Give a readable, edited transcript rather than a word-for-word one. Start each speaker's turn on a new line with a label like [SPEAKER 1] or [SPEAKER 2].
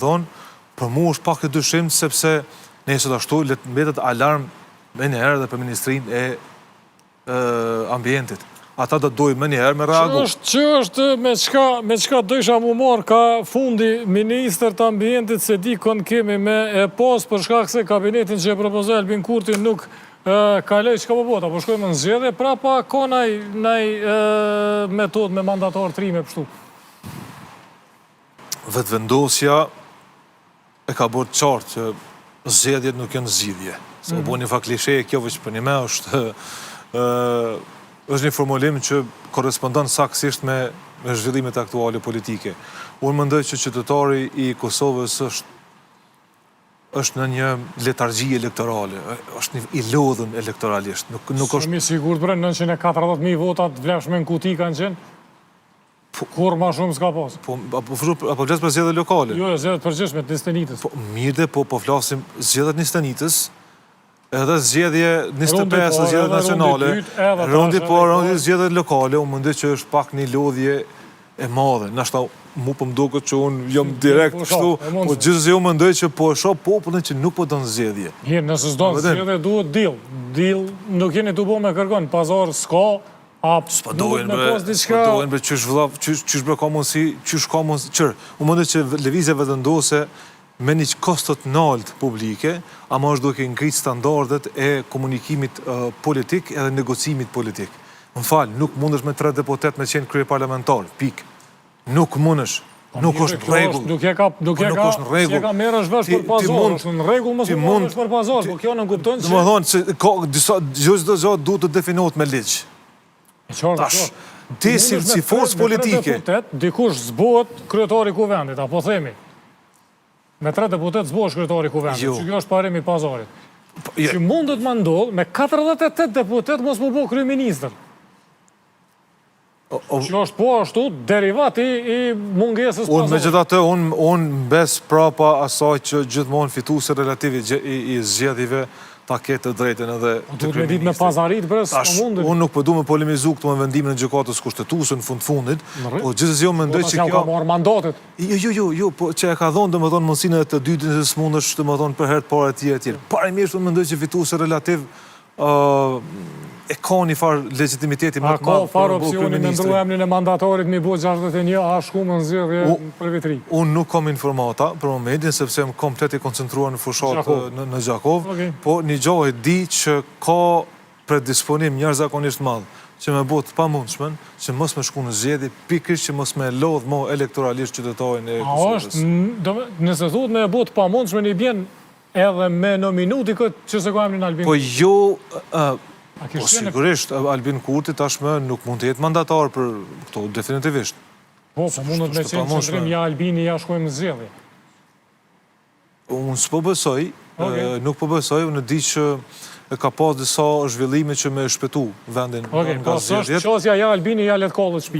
[SPEAKER 1] thonë, për mu është pak e dyshim, sepse nëse ashtu le të mbetet alarm me njëherë dhe për Ministrinë e Ambientit. Ata do dojnë me njëherë me reagu.
[SPEAKER 2] Që është me qka dojsha mu marë ka fundi Ministër të Ambientit se di kënë kemi me e pas për shkak se kabinetin që e propozoj Albin Kurti nuk kaloj që ka po bota, po shkojmë në zgjedhje, prapa ka naj metod me mandatar të ri me pështu.
[SPEAKER 1] Vetëvendosja e ka bërë qartë që zgjedhjet nuk janë zgjidhje. Se u bo një fa klishe e kjo veç për një me është një formulim që korespondon saksisht me zhvillimet aktuale politike. Unë mendoj që qytetari i Kosovës është në një letargji elektorale, është i lodhën elektoralisht.
[SPEAKER 2] Shumë i sigur të brend 940.000 votat vlefshme në kuti kanë qenë? Kur ma shumë s'ka pas?
[SPEAKER 1] Apo vlasë për zgjedhjet lokale?
[SPEAKER 2] Jo, zgjedhjet përgjithshme të Nistenitës.
[SPEAKER 1] Mirë, po flasim zgjedhjet Nistenitës, edhe zgjedhje 25 zgjedhjet nacionale, rondi zgjedhjet lokale, unë mendoj që është pak një lodhje e madhe. Nashta mu po m'duket që unë jam direkt kështu, po gjithsesi unë mendoj që po e shoh popullin që nuk po don zgjedhje.
[SPEAKER 2] Mirë, nëse s'don zgjedhje duhet dill. Dill nuk jeni tu bë me kërkon, pazar s'ka.
[SPEAKER 1] S'pa dojnë bre qysh bre ka mundësi, unë mendoj që lëvizja vetëvendose me një kostot nalt publike, ama është duke ngrit standardet e komunikimit politik edhe negocimit politik. Më falë, nuk mundesh me 3 deputet me qenë krye parlamentar, pik. Nuk mundesh. Nuk është në regull.
[SPEAKER 2] Nuk e ka merë është vesh për pazar, është në regull mësë më vesh për pazar, po kjo në kupton që...
[SPEAKER 1] Dhe më thonë, gjithë dhe duhet të definohet me ligjë. Tash, ti si forcë politike...
[SPEAKER 2] Dikush zbohet kryetari kuvendit, apo themi. Me 3 deputet zbohet kryetari kuvendit, që kjo është parim i pazarit. Që mundet më ndodhë, me 48 deputet mos më bo kryeministër. Që është po ashtu derivat i mungesës pazarit.
[SPEAKER 1] Me gjitha të, unë bes prapa asaj që gjithmonë fituse relativi i zgjedhjeve ta ketë të drejten edhe të
[SPEAKER 2] kryeministrit. Duhet me dit me pazarit, bres, më mundet.
[SPEAKER 1] Unë nuk përdu me polemizu këtu me vendimin e gjykatës kushtetuese në fundit, po gjithës jo mendoj që kjo...
[SPEAKER 2] Po ka marrë mandatet.
[SPEAKER 1] Jo, po që e ka dhonë dhe më thonë mundësinë e të dytin se s'mundësh të më thonë për herët pare tjetër. Parimisht unë mendoj që fituse relativ e ka një farë legitimiteti më të madhë.
[SPEAKER 2] A ka farë opcioni me ndru emnin e mandatorit mi bo 61, a shku më nëzirë për vitri?
[SPEAKER 1] Unë nuk kam informata për momentin, sepse më komplet i koncentruar në fushat në Gjakov, po një gjohë di që ka predisponim njerëzakonisht madhë që me botë pa mundshmen, që mos me shku në zgjedhje, pikrisht që mos me lodh mo elektoralisht qytetarin e Kosovës.
[SPEAKER 2] Nëse thot me botë pa mundshmen i bjen edhe me në minuti këtë që se ka emrin Albin
[SPEAKER 1] Kurti? Po jo... Po sigurisht, Albin Kurti tashmë nuk mund të jetë mandatar për këto definitivisht.
[SPEAKER 2] Po mundet me qenë qëndrim ja Albini ja shkojmë në zgjedhje.
[SPEAKER 1] Unë s'po besoj, nuk po besoj, unë di që ka pas disa zhvillime që me shpëtu vendin nga zgjedhjet.
[SPEAKER 2] Po është qasja ja Albini ja Letkollët shpi.